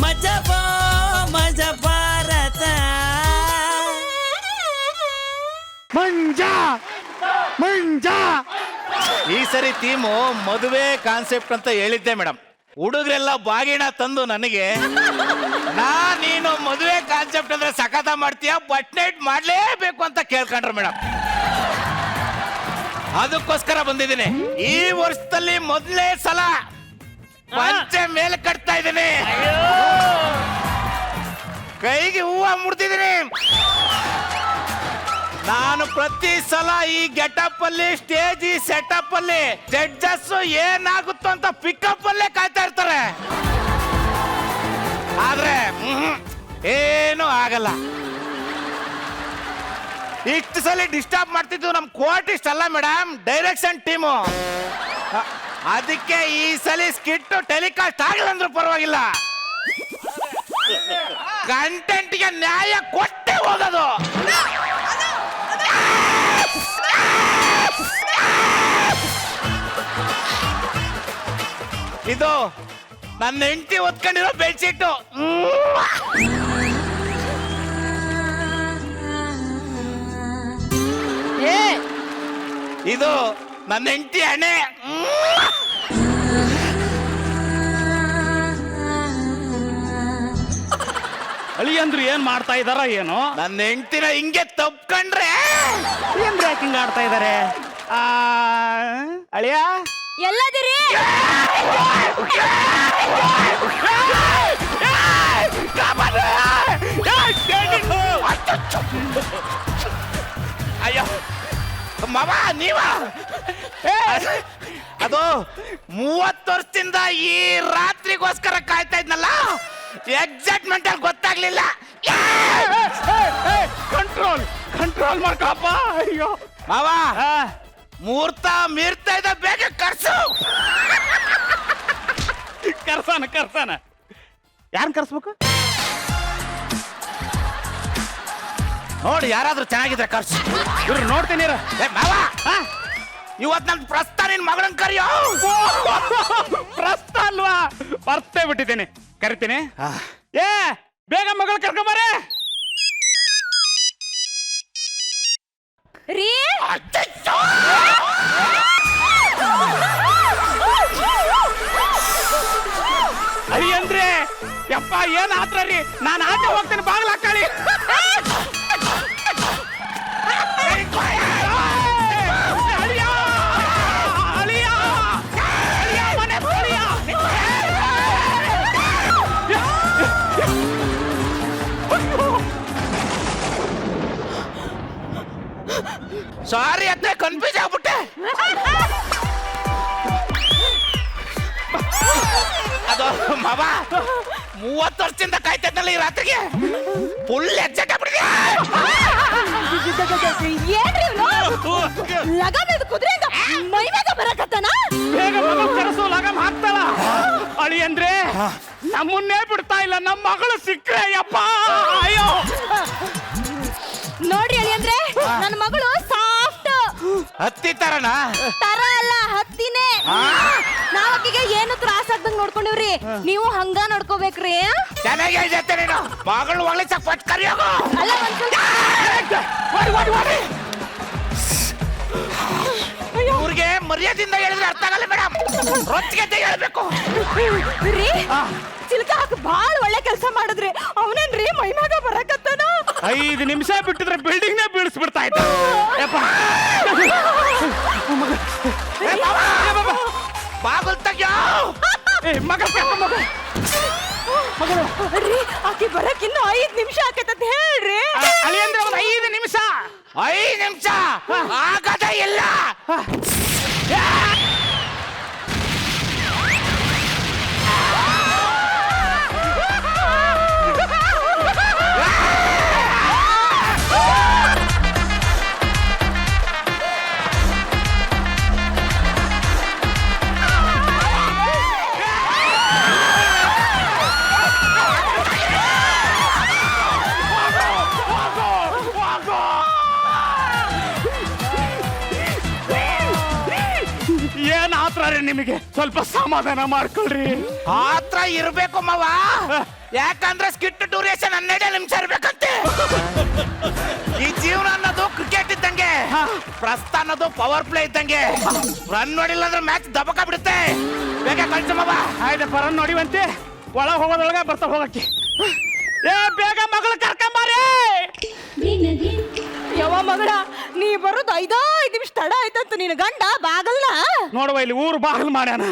ಮಜಬೋ ಮಜ ಭಾರತ ಮಂಜ ಈ ಸರಿ ಥೀಮು ಮದುವೆ ಕಾನ್ಸೆಪ್ಟ್ ಅಂತ ಹೇಳಿದ್ದೆ ಮೇಡಮ್. ಹುಡುಗರೆಲ್ಲ ಬಾಗಿಣ ತಂದು ನನಗೆ ನೀನು ಮದುವೆ ಕಾನ್ಸೆಪ್ಟ್ ಅಂದ್ರೆ ಸಖತ ಮಾಡ್ತೀಯ, ಬಟ್ ನೈಟ್ ಮಾಡ್ಲೇಬೇಕು ಅಂತ ಕೇಳ್ಕೊಂಡ್ರು ಮೇಡಮ್. ಅದಕ್ಕೋಸ್ಕರ ಬಂದಿದ್ದೀನಿ. ಈ ವರ್ಷದಲ್ಲಿ ಮೊದಲೇ ಸಲ ಪಂಚೆ ಮೇಲೆ ಕಟ್ತಾ ಇದ್ದೀನಿ, ಕೈಗೆ ಹೂವ ಮುಡ್ತಿದ್ದೀನಿ. ನಾನು ಪ್ರತಿ ಸಲ ಈ ಗೆಟಪ್ ಅಲ್ಲಿ ಸ್ಟೇಜ್ ಈ ಸೆಟಪ್ ಅಲ್ಲಿ ಜಡ್ಜಸ್ ಏನಾಗುತ್ತೋ ಅಂತ ಪಿಕಪ್ ಅಲ್ಲೇ ಕಾಯ್ತಾ ಇರ್ತಾರೆ, ಆದ್ರೆ ಏನು ಆಗಲ್ಲ. ಇಷ್ಟು ಸಲ ಡಿಸ್ಟರ್ಬ್ ಮಾಡ್ತಿದ್ದು ನಮ್ ಕೋರ್ಟ್ ಇಷ್ಟಲ್ಲ ಮೇಡಮ್, ಡೈರೆಕ್ಷನ್ ಟೀಮು. ಅದಕ್ಕೆ ಈ ಸಲ ಸ್ಕಿಟ್ ಟೆಲಿಕಾಸ್ಟ್ ಆಗಲ್ಲ ಅಂದ್ರೂ ಪರವಾಗಿಲ್ಲ, ಕಂಟೆಂಟ್ಗೆ ನ್ಯಾಯ ಕೊಟ್ಟೆ ಹೋಗೋದು. ಇದು ನನ್ನ ಹೆಂಡತಿ ಒತ್ಕೊಂಡಿರೋ ಬೆಡ್ಶೀಟು. ಇದು ನನ್ನ ಹೆಂಡತಿ ಹಣೆ. ಅಳಿಯಂದ್ರು ಏನ್ ಮಾಡ್ತಾ ಇದಾರ ಏನೋ? ನನ್ನ ಹೆಂಡತಿನ ಹಿಂಗೆ ತಪ್ಕೊಂಡ್ರೆ ಏನ್ ಬ್ರೇಕಿಂಗ್ ಆಡ್ತಾ ಇದಾರೆ? ಅಳಿಯ ಎಲ್ಲದಿರಿ? ಅಯ್ಯೋ ಮಾವ ನೀವ? ಅದು 30 ವರ್ಷದಿಂದ ಈ ರಾತ್ರಿಗೋಸ್ಕರ ಕಾಯ್ತಾ ಇದ್ನಲ್ಲ, ಎಕ್ಸೈಟ್ಮೆಂಟ್ ಅಲ್ಲಿ ಗೊತ್ತಾಗ್ಲಿಲ್ಲ. ಕಂಟ್ರೋಲ್ ಮಾಡ್ಕಪ್ಪ. ಅಯ್ಯೋ ಮಾವ, ಮುಹೂರ್ತ ಮೀರ್ತಾ ಇದ್ದ, ಬೇಗ ಕರ್ಸು. ಕರ್ಸಾನ ಯಾರನ್ನ ಕರ್ಸ್ಬೇಕು? ನೋಡಿ ಯಾರಾದ್ರೂ ಚೆನ್ನಾಗಿದ್ರೆ ಕರ್ಸು. ಇವ್ರು ನೋಡ್ತೀನಿ. ಮಾವ, ಇವತ್ ನನ್ ಪ್ರಸ್ತ ನಿನ್ ಮಗಳನ್ ಕರಿಯೋ. ಪ್ರಸ್ತ ಅಲ್ವಾ, ಬರ್ತೇ ಬಿಟ್ಟಿದ್ದೇನೆ, ಕರಿತೀನಿ. ಏ ಬೇಗ ಮಗಳು ಕರ್ಕೊಂಬಾರೆ. ರೀ ಅಯ್ಯಂದ್ರೆ ಯಪ್ಪ ಏನ್ ಆತ್ರ ರೀ, ನಾನು ಆಚೆ ಹೋಗ್ತೇನೆ, ಬಾಗಿಲು ಹಾಕಳಿ. ಸಾರಿ ಅತ್ತೆ, ಕನ್ಫ್ಯೂಸ್ ಆಗ್ಬಿಟ್ಟೆ. ಅದು ಮಾವ 30 ವರ್ಷದಿಂದ ಕಾಯ್ತಾ ಇದ್ನಲ್ಲ, ಈ ರಾತ್ರಿಗೆ ಫುಲ್ ಎಕ್ಸೈಟ್ ಆಗ್ಬಿಟ್ಟಿದೆ. ಏನ್ರಿ ಲಗಾಮದ ಕುದುರೆಯಿಂದ ಮೈ ಮೇಲೆ ಬರಕತ್ತಾನ? ಬೇಗ ಮಗಳು ಕರೆಸು, ಲಗಾಮ್ ಹಾಕ್ತಾಳ. ಅಳಿ ಅಂದ್ರೆ ನಮ್ಮನ್ನೇ ಬಿಡ್ತಾ ಇಲ್ಲ, ನಮ್ಮ ಮಗಳು ಸಿಕ್ಕರೆ ಯಪ್ಪ. ಅಯ್ಯೋ ನೋಡ್ರಿ ಅಳಿ ಅಂದ್ರೆ ನನ್ನ ಮಗಳು ಸಾಫ್ಟ್ ಹತ್ತಿ ತರನಾ? ತರ ಅಲ್ಲ, ಹತ್ತಿನೇ. ನಾವ್ ಆಕಿಗೆ ಏನು ತ್ರಾಸ ಆಗ್ದಂಗ್ ನೋಡ್ಕೊಂಡಿವ್ರಿ, ನೀವು ಹಂಗ ನೋಡ್ಕೋಬೇಕ್ರಿ. ಚೆನ್ನಾಗಿ ಹೇಳ್ತೆ ನೀನು, ಮಗಳು ಒಳ್ಳೆ ಪಟ್ ಕರಿಯೋಗು. ಅಲ್ಲ ಇವ್ರಿಗೆ ಮರ್ಯಾದಿಂದ ಹೇಳಿದ್ರೆ ಅರ್ಥ ಆಗಲ್ಲ ಮೇಡಮ್, ರೊಚ್ಚಿಗೆ ಹೇಳ್ಬೇಕು. ರೀ ಚಿಲ್ಕ ಹಾಕಿ ಬಾಳ್ ಒಳ್ಳೆ ಕೆಲಸ ಮಾಡಿದ್ರಿ. ಅವನೇನ್ರಿ ಮೈಮ್ಯಾಗ ಬರಕತ್ತಾನ. 5 ನಿಮಿಷ ಬಿಟ್ಟಿದ್ರೆ ಬಿಲ್ಡಿಂಗ್ ನೇ ಬೀಳಿಸ್ಬಿಡ್ತಾ ಇದ್ದ. ಬಾಗುಲ್ ತೆಗ್ಯೋ. ರೀ ಆಕಿ ಬರಕಿನ್ನು 5 ನಿಮಿಷ ಆಕೈತಂತ ಹೇಳ್ರಿ. ಅಳಿ ಅಂದ್ರೆ ಒಂದು 5 ನಿಮಿಷ. 5 ನಿಮಿಷ ಆಗದೇ ಇಲ್ಲ. ನಿಮಗೆ ಸ್ವಲ್ಪ ಸಮಾಧಾನ ಮಾಡ್ಕೊಳ್ರಿ. ಆತ್ರ ಹತ್ರ ಇರ್ಬೇಕು ಮಾವ, ಯಾಕಂದ್ರೆ ಸ್ಕಿಟ್ ಡ್ಯೂರೇಷನ್ 12 ನಿಮಿಷ ಇರ್ಬೇಕಂತೆ. ಈ ಜೀವನ ಅನ್ನೋದು ಕ್ರಿಕೆಟ್ ಇದ್ದಂಗೆ, ಪ್ರಸ್ತ ಅನ್ನೋದು ಪವರ್ ಪ್ಲೇ ಇದ್ದಂಗೆ. ರನ್ ನೋಡಿಲ್ಲ ಅಂದ್ರೆ ಮ್ಯಾಚ್ ದಬಕ ಬಿಡುತ್ತೆ. ಬೇಗ ಕಳ್ಸು ಮಾವ. ಆಯ್ತಪ್ಪ, ರನ್ ನೋಡಿವಂತೆ. ಒಳಗೆ ಹೋಗೋದ್ರೊಳಗೆ ಬರ್ತಾ ಹೋಗಕ್ಕೆ. ಏ ಬೇಗ ಮಗಳು ಕರ್ಕೊಂಬಾರಿ. ಯಾವ ಮಗಳ, ನೀ ಬರೋದು 5 ನಿಮಿಷ ತಡ ಆಯ್ತಂತ ನಿನ್ನ ಗಂಡ ಬಾಗಲ್ಲ ನೋಡುವ, ಇಲ್ಲಿ ಊರು ಬಾಗಿಲು ಮಾಡ್ಯಾನ.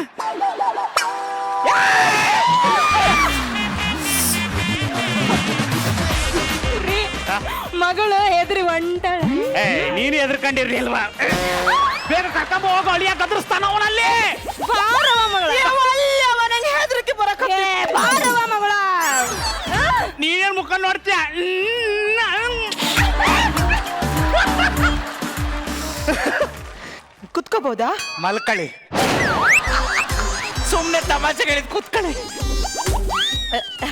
ಮಗಳು ಹೆದ್ರಿ ಹೊಂಟಾಳ. ಏ ನೀನು ಎದ್ರಕೊಂಡಿರ್ರಿ ಅಲ್ವಾ? ಬೇಗ ಕರ್ಕೊಂಬ ಹೋಗೋ, ಅಳಿಯ ಗದರ್ಸ್ತಾನ ಅವನಲ್ಲಿ. ಬಾರವ ಮಗಳ, ನಂಗೆ ಹೆದರಿಕೆ ಬರಕ. ಬಾರವ ಮಗಳ. ನೀನೇನ್ ಮುಖ ನೋಡ್ತೀಯ? ಕುತ್ಕೋಬಹುದಾ? ಮಲ್ಕಳಿ, ಸುಮ್ನೆ ತಮಾಷೆಗೆ ಹೇಳಿದ್ ಕೂತ್ಕೊಳ್ಳಿ.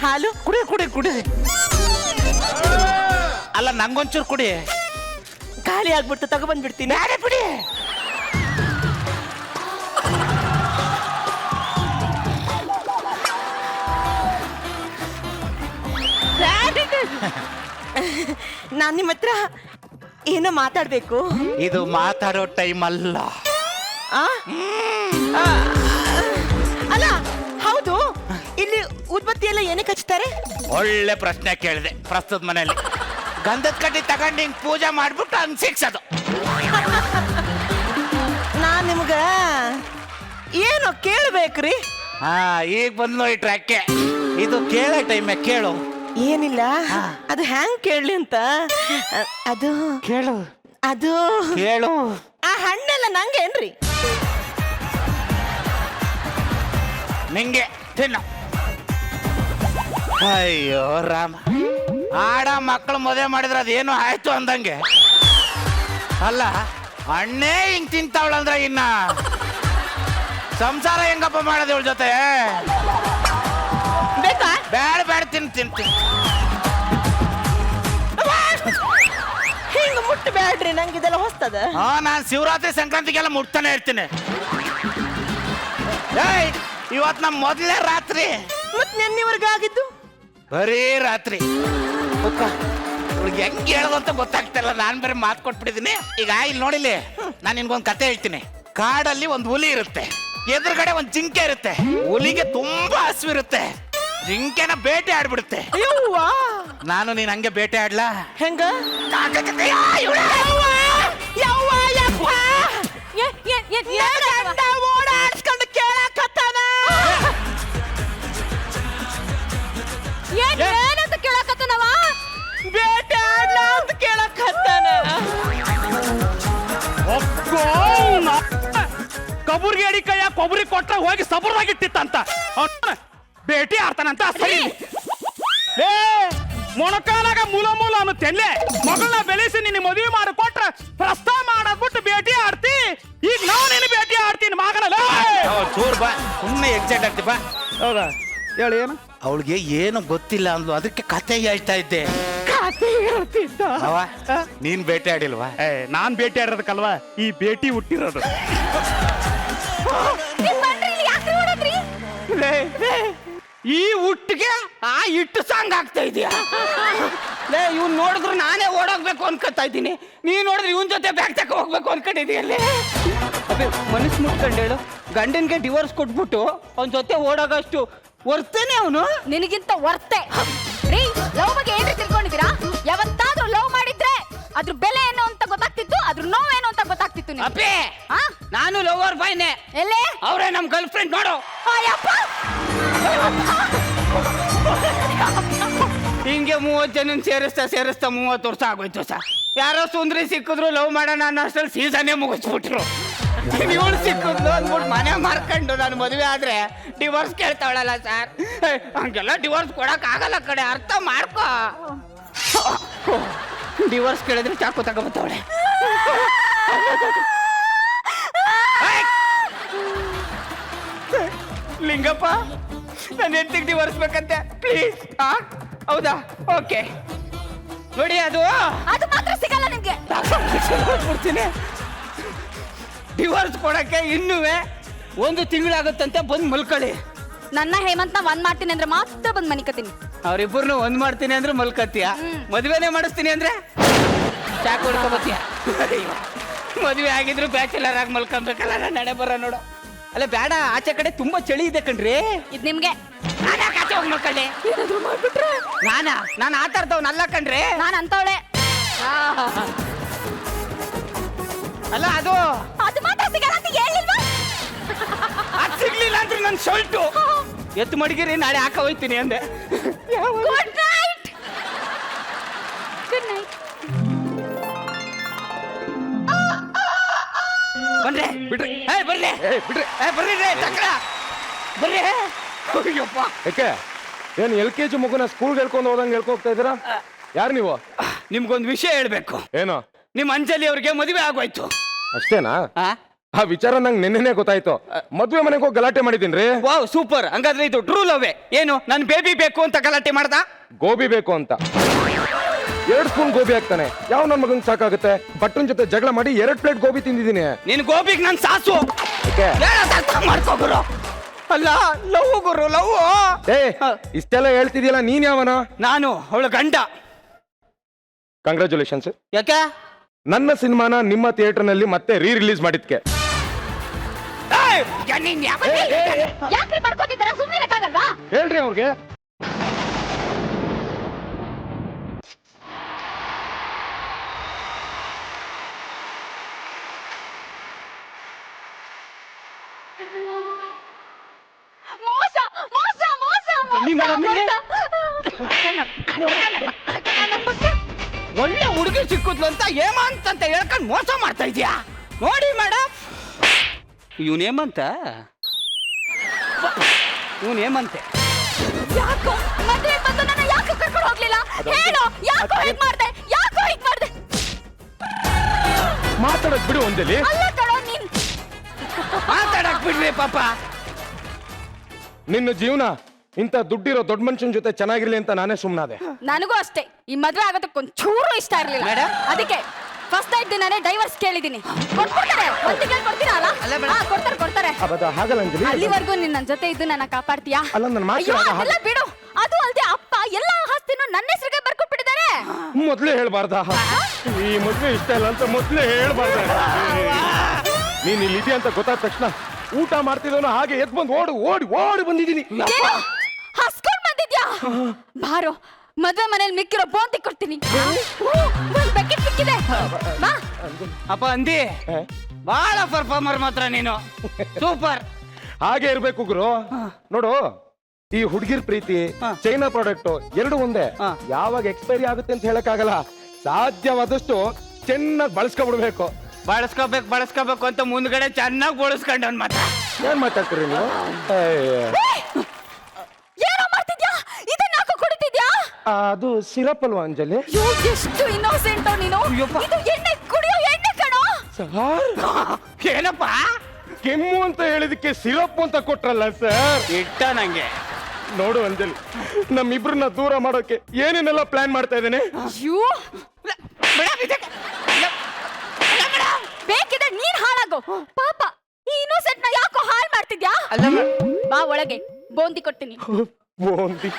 ಹಾಲು ಕುಡಿ ಕುಡಿ ಕುಡಿ. ಅಲ್ಲ, ನಂಗೊಂಚೂರು ಕುಡಿ. ಖಾಲಿ ಆಗ್ಬಿಡ್ತು, ತಗೊಬಂದ್ಬಿಡ್ತೀನಿ. ಬ್ಯಾರೆ ಬಿಡಿ. ನಾನ್ ನಿಮ್ಮ ಹತ್ರ ಏನೋ ಮಾತಾಡ್ಬೇಕು. ಇದು ಮಾತಾಡೋ ಟೈಮ್ ಅಲ್ಲ. ಆ? ಆ, ಅಲ್ಲ ಹೌದು, ಇಲ್ಲಿ ಉದ್ಬತ್ತಿ ಎಲ್ಲ ಏನಕ್ಕೆ ಹಚ್ತಾರೆ? ಒಳ್ಳೆ ಪ್ರಶ್ನೆ ಕೇಳಿದೆ. ಪ್ರಸ್ತುತ ಮನೆಯಲ್ಲಿ ಗಂಧದ ಕಡ್ಡಿ ತಗೊಂಡು ಹಿಂಗ್ ಪೂಜೆ ಮಾಡ್ಬಿಟ್ಟು ಹಂಗ್ ಸಿಕ್ಸೋದು. ನಾನ್ ನಿಮ್ಗ ಏನೋ ಕೇಳ್ಬೇಕ್ರಿ. ಹಾ, ಈಗ ಬಂದ್ಲು ಈ ಟ್ರ್ಯಾಕ್ಗೆ. ಇದು ಕೇಳೋ ಟೈಮೇ, ಕೇಳು. ಏನಿಲ್ಲ, ಅದು ಹ್ಯಾಂಗ್ ಕೇಳಲಿ ಅಂತ. ಅದು ಕೇಳು ಅದು ಕೇಳು. ಆ ಹಣ್ಣೆಲ್ಲ ನಂಗೇನ್ರಿ? ನಿಂಗೆ ತಿನ್ನು. ಅಯ್ಯೋ ರಾಮ, ಆಡ ಮಕ್ಕಳು ಮದುವೆ ಮಾಡಿದ್ರೆ ಅದೇನು ಆಯ್ತು ಅಂದಂಗೆ. ಅಲ್ಲ, ಹಣ್ಣೇ ಹಿಂಗ್ ತಿಂತಾವಳಂದ್ರೆ ಇನ್ನ ಸಂಸಾರ ಹೆಂಗಪ್ಪ ಮಾಡೋದು ಇವಳ ಜೊತೆ? ಬೇಕಾ? ಬೇಡ ಬೇಡ, ತಿನ್ ತಿನ್ ತಿನ್. ಹಿಂಗ ಮುಟ್ಟಬೇಡ್ರಿ, ನಂಗೆ ಇದೆಲ್ಲ ಹೊಸ್ತದ. ಹಾ, ನಾನ್ ಶಿವರಾತ್ರಿ ಸಂಕ್ರಾಂತಿಗೆಲ್ಲ ಮುಟ್ತಾನೆ ಇರ್ತೀನಿ. ಏಯ್, ಇವತ್ ನಮ್ ಮೊದಲನೇ ರಾತ್ರಿ. ಮತ್ ನೆನ್ನಿವರ್ಗ ಆಗಿದ್ದು ಬರೀ ರಾತ್ರಿ. ಹೆಂಗ್ ಹೇಳೋದು ಅಂತ ಗೊತ್ತಾಗ್ತಿಲ್ಲ. ನಾನ್ ಬೇರೆ ಮಾತು ಕೊಟ್ಬಿಟ್ಟಿದೀನಿ. ಈಗ ಇಲ್ಲಿ ನೋಡಿಲಿ, ನಾನು ನಿನ್ಗೊಂದು ಕತೆ ಹೇಳ್ತೀನಿ. ಕಾಡಲ್ಲಿ ಒಂದು ಹುಲಿ ಇರುತ್ತೆ, ಎದುರುಗಡೆ ಒಂದು ಜಿಂಕೆ ಇರುತ್ತೆ. ಹುಲಿಗೆ ತುಂಬಾ ಹಸಿವಿರುತ್ತೆ, ಜಿಂಕೆನ ಬೇಟೆ ಆಡ್ಬಿಡುತ್ತೆ. ನಾನು ನೀನ್ ಹಂಗೆ ಬೇಟೆ ಆಡ್ಲಾ? ಹೆಂಗ? ಓಡಾಡ್ಸ್ಕೊಂಡು ಕೇಳಕತ್ತಾನ. ಏನಂತ ಕೇಳಕತ್ತಾನವ? ಬೇಟೆ ಆಡ್ಲ ಅಂತ ಕೇಳಕತ್ತಾನ. ಕಬುರ್ಗಿ ಅಡಿ ಕೈಯ ಕೊಬ್ಬರಿ ಕೊಟ್ರೆ ಹೋಗಿ ಸಬರ್ದಾಗಿಟ್ಟಿತ್ತಂತ ಭೇಟಿ ಆಡ್ತಾನಂತ. ಸರಿ, ಏ ಮೊಣಕಾಲಾಗ ಮೂಲ ಮೂಲ ಅನ್ನುತ್ತೆಲ್ಲೇ ಮಗಳನ್ನ ಬೆಳೆಸಿ ನಿನ್ನ ಮದುವೆ ಮಾಡಿ ಕೊಟ್ರ ಪ್ರಸ್ತಾವ ಮಾಡಬಿಟ್ಟು ಭೇಟಿ ಆಡ್ತಿ. ಈಗ ನಾವು ನಿನ್ನ ಭೇಟಿ ಆಡ್ತೀನಿ ಮಗನಲ್ಲ. ಚೂರ್ ಬಾ, ಸುಮ್ಮನೆ ಎಕ್ಸೈಟ್ ಆಗ್ತಿ ಬಾ. ಹೌದಾ? ಹೇಳಿ ಏನು? ಅವಳಿಗೆ ಏನು ಗೊತ್ತಿಲ್ಲ ಅಂದ್ಲು, ಅದಕ್ಕೆ ಕತೆ ಹೇಳ್ತಾ ಇದ್ದೆ. ಕತೆ ಹೇಳ್ತಿದ್ದ ಅವ, ನೀನ್ ಬೇಟೆ ಆಡಿಲ್ವಾ? ನಾನ್ ಭೇಟಿ ಆಡಿರೋದಕ್ಕಲ್ವಾ ಈ ಭೇಟಿ ಹುಟ್ಟಿರೋದು. ಈ ಹುಟ್ಟಿಗೆ ಆ ಇಟ್ಟು ಸಾಂಗ್ ಆಗ್ತಾ ಇದೆಯಾ? ಇವ್ನ್ ನೋಡಿದ್ರು ನಾನೇ ಓಡೋಗ್ಬೇಕು ಅನ್ಕೊತಾ ಇದ್ದೀನಿ. ನೀ ನೋಡಿದ್ರೆ ಇವನ್ ಜೊತೆ ಬ್ಯಾಗ್ ತಕ ಹೋಗ್ಬೇಕು ಅನ್ಕೊಂಡಿದೀಯಲ್ಲಿ. ಮನಸ್ಸು ಮುಟ್ಕೊಂಡು ಹೇಳು, ಗಂಡನ್ಗೆ ಡಿವೋರ್ಸ್ ಕೊಟ್ಬಿಟ್ಟು ಅವನ ಜೊತೆ ಓಡೋಗಷ್ಟು ವರ್ತನೆ ಅವನು. ನಿನಗಿಂತ ವರ್ತೆ ರೀ. ಲವ್ ಬಗ್ಗೆ ಏನ್ರಿ ತಿಳ್ಕೊಂಡಿದ್ದೀರಾ? ಯಾವತ್ತಾದ್ರೂ ಲವ್ ಮಾಡಿದ್ರೆ ಅದ್ರ ಬೆಲೆ ಏನು ಅಂತ ಗೊತ್ತಾಗ್ತಿತ್ತು, ಅದ್ರ ನೋವೇನು ಅಂತ ಗೊತ್ತಾಗ್ತಿತ್ತು ನಿಮ್ಗೆ. ಅಪ್ಪೇ, ನಾನು ಲವರ್ ಬಾಯ್ನೆ. ಎಲ್ಲೇ ಅವರೇ ನಮ್ ಗರ್ಲ್ ಫ್ರೆಂಡ್ ನೋಡು. ಹಿಂಗೆ 30 ಜನ ಸೇರಿಸ್ತಾ 30 ವರ್ಷ ಆಗೋಯ್ತು ಸರ್. ಯಾರೋ ಸುಂದ್ರಿ ಸಿಕ್ಕಿದ್ರು ಲವ್ ಮಾಡೋಣ ಅನ್ನೋ ಅಷ್ಟರಲ್ಲಿ ಸೀಸನ್ನೇ ಮುಗಿಸ್ಬಿಟ್ರು. ಇವಳು ಸಿಕ್ಕಿದ್ಲು ಅಂದ್ಬಿಟ್ಟು ಮನೆ ಮಾರ್ಕೊಂಡು ನಾನು ಮದುವೆ ಆದ್ರೆ ಡಿವೋರ್ಸ್ ಕೇಳ್ತಾವಳಲ್ಲ ಸರ್. ಹಂಗೆಲ್ಲ ಡಿವೋರ್ಸ್ ಕೊಡಕ್ ಆಗಲ್ಲ ಕಡೆ, ಅರ್ಥ ಮಾಡ್ಕೋ. ಡಿವೋರ್ಸ್ ಕೇಳಿದ್ರೆ ಚಾಕು ತಗೋಬತ್ತವಳೆ. ಲಿಂಗಪ್ಪ, ನನ್ನ ಹೆಂಡತಿಗೆ ಡಿವೋರ್ಸ್ ಬೇಕಂತೆ, ಪ್ಲೀಸ್. ಹೌದಾ? ಓಕೆ ನೋಡಿ, ಅದು ಮಾತ್ರ ಸಿಗಲ್ಲ ನಿಮ್ಗೆ. ಕೊಡ್ತೀನಿ. ಡಿವೋರ್ಸ್ ಕೊಡಕ್ಕೆ ಇನ್ನೂ 1 ತಿಂಗಳಾಗುತ್ತಂತೆ. ಬಂದು ಮಲ್ಕೊಳ್ಳಿ. ನನ್ನ ಹೇಮಂತ್ನ ಒಂದ್ ಮಾಡ್ತೀನಿ ಅಂದ್ರೆ ಮಾತ್ರ ಬಂದ್ ಮನಿಕತೀನಿ. ಅವ್ರಿಬ್ಬರನ್ನು ಒಂದ್ ಮಾಡ್ತೀನಿ ಅಂದ್ರೆ ಮಲ್ಕತ್ತೀಯ, ಮದುವೆನೇ ಮಾಡಿಸ್ತೀನಿ ಅಂದ್ರೆ ಚಾಕ್ ಹೊಡ್ಕೊಬತ್ತೀಯ. ಮದುವೆ ಆಗಿದ್ರು ಬ್ಯಾಚುಲರ್ ಆಗಿ ಮಲ್ಕೊಬೇಕಲ್ಲ, ನಡೆ ಬರ ನೋಡು. ಅಲ್ಲ ಬೇಡ, ಆಚೆ ಕಡೆ ತುಂಬಾ ಚಳಿ ಇದೆ ಕಣ್ರಿ. ಇದ್ ನಿಮ್ಗೆ. ಆಚೆ ಹೋಗಿ ಮಲ್ಕೊಳ್ಳಿ. ನಾನು ಆಟ ಆಡ್ತವನಲ್ಲ ಕಣ್ರಿ. ನಾನ್ ಅಂತವಳೆ. ಅಲ್ಲ ಅದು ಮಾತ್ರ ಸಿಗಲ್ಲ ಅಂತ ಹೇಳಿಲ್ವಾ? ಅದು ಸಿಗ್ಲಿಲ್ಲ ಅಂದ್ರೆ ನನ್ ಶರ್ಟು ಎತ್ತು ಮಡಗಿರಿ, ನಾಳೆ ಹಾಕ ಹೋಯ್ತೀನಿ ಅಂದೆ. Good night. Good night. ಬನ್ರಿ ಬಿಡ್ರಿ. ಬರ್ರಿ ಬಿಡ್ರಿ. ಬರ್ರಿ ಚಕ್ರ ಬರ್ರಿ. ಅಯ್ಯಪ್ಪ, ಯಾಕೆ ಏನ್ LKG ಮಗುನ ಸ್ಕೂಲ್ಗೆ ಹೇಳ್ಕೊಂಡು ಹೋದಂಗೆ ಹೇಳ್ಕೋಗ್ತಾ ಇದ್ದೀರಾ? ಯಾರು ನೀವು? ನಿಮ್ಗೊಂದು ವಿಷಯ ಹೇಳ್ಬೇಕು. ಏನು? ನಿಮ್ ಅಂಜಲಿ ಅವ್ರಿಗೆ ಮದುವೆ ಆಗೋಯ್ತು. ಅಷ್ಟೇನಾ? ಆ? ಆ ವಿಚಾರ ನಂಗೆ ನಿನ್ನೆನೆ ಗೊತ್ತಾಯ್ತು. ಮದ್ವೆ ಮನೆಗೆ ಹೋಗಿ ಗಲಾಟೆ ಮಾಡಿದೀನ್ರಿ. Wow super. ಹಂಗಾದ್ರೆ ಇದು ಟ್ರೂ ಲವ್. ಏನು ನನ್ ಬೇಬಿ ಬೇಕು ಅಂತ ಗಲಾಟೆ ಮಾಡ್ದ? ಗೋಬಿ ಬೇಕು ಅಂತ 2 ಸ್ಪೂನ್ ಗೋಬಿ ಹಾಕ್ತಾನೆ. ಯಾವ ನನ್ ಮಗನ್ ಸಾಕಾಗುತ್ತೆ? ಬಟ್ಟನ್ ಜೊತೆ ಜಗಳ ಮಾಡಿ 2 ಪ್ಲೇಟ್ ಗೋಬಿ ತಿಂದಿದ್ದೀನಿ. ನಿನ್ ಗೋಬಿಗ್ ನನ್ ಸಾಸು ಮಾಡ್ಕೋ ಗುರು. ಅಲ್ಲ ಲವ್ ಗುರು, ಲವ್. ಏ ಇಷ್ಟೆಲ್ಲ ಹೇಳ್ತಿದ್ಯಲ್ಲ, ನೀನ್ ಯಾವನ? ನಾನು ಅವಳ ಗಂಡ. ಕಂಗ್ರಾಚುಲೇಷನ್ಸ್. ಯಾಕೆ? ನನ್ನ ಸಿನಿಮಾನ ನಿಮ್ಮ ಥಿಯೇಟರ್ ನಲ್ಲಿ ಮತ್ತೆ ರಿಲೀಸ್ ಮಾಡಿದ್ಕೆ. ಯಾಕ್ರಿ ಮಾಡ್ಕೋತಿದ್ದೀರಾ? ಸುಮ್ಮನೆ ಇರಕ್ಕಾಗಲ್ವಾ? ಹೇಳ್ರಿ ಅವ್ರಿಗೆ. ಮೋಸ ಮೋಸ ಮೋಸ ಒಳ್ಳೆ ಹುಡುಗಿ ಸಿಕ್ಕುದ್ಲು ಅಂತ ಹೇಮಂತ್ ಅಂತ ಹೇಳ್ಕೊಂಡು ಮೋಸ ಮಾಡ್ತಾ ಇದೀಯಾ? ನೋಡಿ ಮೇಡಮ್, ಇವನ್ ಹೇಮಂತ, ಇವನ್ ಹೇಮಂತೆ. ಯಾಕೋ ಮದುವೆ ಬಂದು ನನ್ನ ಯಾಕೋ ಕರ್ಕೊಂಡು ಹೋಗ್ಲಿಲ್ಲ? ಹೇಳು, ಯಾಕೋ ಹೀಗ್ ಮಾಡ್ದೆ? ಯಾಕೋ ಹೀಗ್ ಮಾಡ್ದೆ? ಮಾತಾಡಕ್ ಬಿಡು ಒಂದಲ್ಲಿ. ಅಲ್ಲ ಕಣೋ ನೀನ್. ಮಾತಾಡಕ್ ಬಿಡ್ರಿ ಪಾಪ. ನಿನ್ನ ಜೀವನ ಇಂಥ ದುಡ್ಡಿರೋ ದೊಡ್ಡ ಮನುಷ್ಯನ ಜೊತೆ ಚೆನ್ನಾಗಿರ್ಲಿ ಅಂತ ನಾನೇ ಸುಮ್ಮನಾದೆ. ನನಗೂ ಅಷ್ಟೇ ಈ ಮದುವೆ ಆಗೋದಕ್ಕೆ ಒಂಚೂರು ಇಷ್ಟ ಇರ್ಲಿಲ್ಲ. ಮೇಡಮ್? ಅದಕ್ಕೆ ಫಸ್ಟ್ ನೈಟ್ ದಿನಾನೇ ಡೈವರ್ಸ್ ಕೇಳಿದೀನಿ. ಕೊಡ್ತಾರೆ, ಒಂದಿಗೆ ಕೊಡ್ತೀರಾ ಅಲ್ಲ? ಕೊಡ್ತಾರೆ. ಹಾಗಲ್ಲ ಅಂಜಲಿ. ಅಲ್ಲಿವರೆಗೂ ನೀನ್ ನನ್ನ ಜೊತೆ ಇದ್ದು ನನ್ನ ಕಾಪಾಡ್ತೀಯಾ? ಅಲ್ಲ, ನನ್ನ ಮಾತು ಅಯ್ಯೋ, ಆಗ ಅದೆಲ್ಲ ಬಿಡು. ಅದು ಅಲ್ದೆ ಅಪ್ಪ ಎಲ್ಲ ಆಸ್ತಿನೂ ನನ್ನ ಹೆಸರಿಗೆ ಬರ್ಕೊಟ್ಬಿಟ್ಟಿದ್ದಾರೆ. ಮೊದ್ಲೇ ಹೇಳ್ಬಾರ್ದ? ಈ ಮದ್ವೆ ಇಷ್ಟ ಇಲ್ಲ ಅಂತ ಮೊದ್ಲೇ ಹೇಳ್ಬಾರ್ದ? ನೀನ್ ಇಲ್ಲಿ ಇದೆಯಾ ಅಂತ ಗೊತ್ತಾದ ತಕ್ಷಣ ಊಟ ಮಾಡ್ತಿದ್ದವನು ಹಾಗೆ ಎದ್ ಬಂದು ಓಡಿ ಬಂದಿದ್ದೀನಿ. ಹಸ್ಕೊಂಡ್ ಬಂದಿದ್ಯಾ? ಬಾರೋ, ಮದ್ವೆ ಮನೇಲಿ ಮಿಕ್ಕಿರೋ ಬೋಂತಿ ಕೊಡ್ತೀನಿ. ಒಂದ್ ಬಕೆಟ್ ಸಿಕ್ಕಿದೆ, ಬಾ. ಅಪ್ಪ ಅಂದಿ, ಬಹಳ ಪರ್ಫಾರ್ಮರ್ ಮಾತ್ರ ನೀನು. ಸೂಪರ್. ಹಾಗೆ ಇರ್ಬೇಕು ಗುರು. ನೋಡು, ಈ ಹುಡುಗಿರ್ ಪ್ರೀತಿ, ಚೈನಾ ಪ್ರಾಡಕ್ಟ್ ಎರಡು ಒಂದೇ. ಯಾವಾಗ ಎಕ್ಸ್ಪೈರಿ ಆಗುತ್ತೆ ಅಂತ ಹೇಳಕ್ಕಾಗಲ್ಲ. ಸಾಧ್ಯವಾದಷ್ಟು ಚೆನ್ನಾಗಿ ಬಳಸ್ಕೊಬಿಡ್ಬೇಕು. ಬಳಸ್ಕೋಬೇಕು ಅಂತ ಮುಂದ್ಗಡೆ ಚೆನ್ನಾಗಿ ಬಳಸ್ಕೊಂಡವನ್ ಮಾತ್ರ. ಏನ್ ಮಾತಾಡ್ತೀರಿ ನೀವು? ಏನೋ ಮಾಡ್ತಿದ್ಯಾ? ಇದನ್ನ ಯಾಕೋ ಕುಡಿತಿದ್ಯಾ? ಅದು ಸಿರಪ್ ಅಲ್ವಾ ಅಂಜಲಿ? ಎಷ್ಟು ಇನ್ನೋಸೆಂಟ್ ನೀನು. ಇದು ಎಣ್ಣೆ ಕುಡಿಯೋ ಎಣ್ಣೆ ಕಣೋ. ಏನಪ್ಪ ಕೆಮ್ಮು ಅಂತ ಹೇಳಿದಕ್ಕೆ ಸಿರಪ್ ಅಂತ ಕೊಟ್ರಲ್ಲ ಸರ್. ಇಟ್ಟ ನಂಗೆ. ನೋಡು ಅಂಜಲಿ, ನಮ್ಮಿಬ್ರನ್ನ ದೂರ ಮಾಡೋಕೆ ಏನೇನೆಲ್ಲ ಪ್ಲಾನ್ ಮಾಡ್ತಾ ಇದ್ದೇನೆ. ಬೇಕಿದ್ರೆ ನೀನ್ ಹಾಳಾಗೋ. ಪಾಪ ಈ ಇನ್ನೋಸೆಂಟ್ ನ ಯಾಕೋ ಹಾಳು ಮಾಡ್ತಿದ್ಯಾ? ಬಾ ಒಳಗೆ, ಬೋಂದಿ ಕೊಡ್ತೀನಿ. ಬೋಂದಿ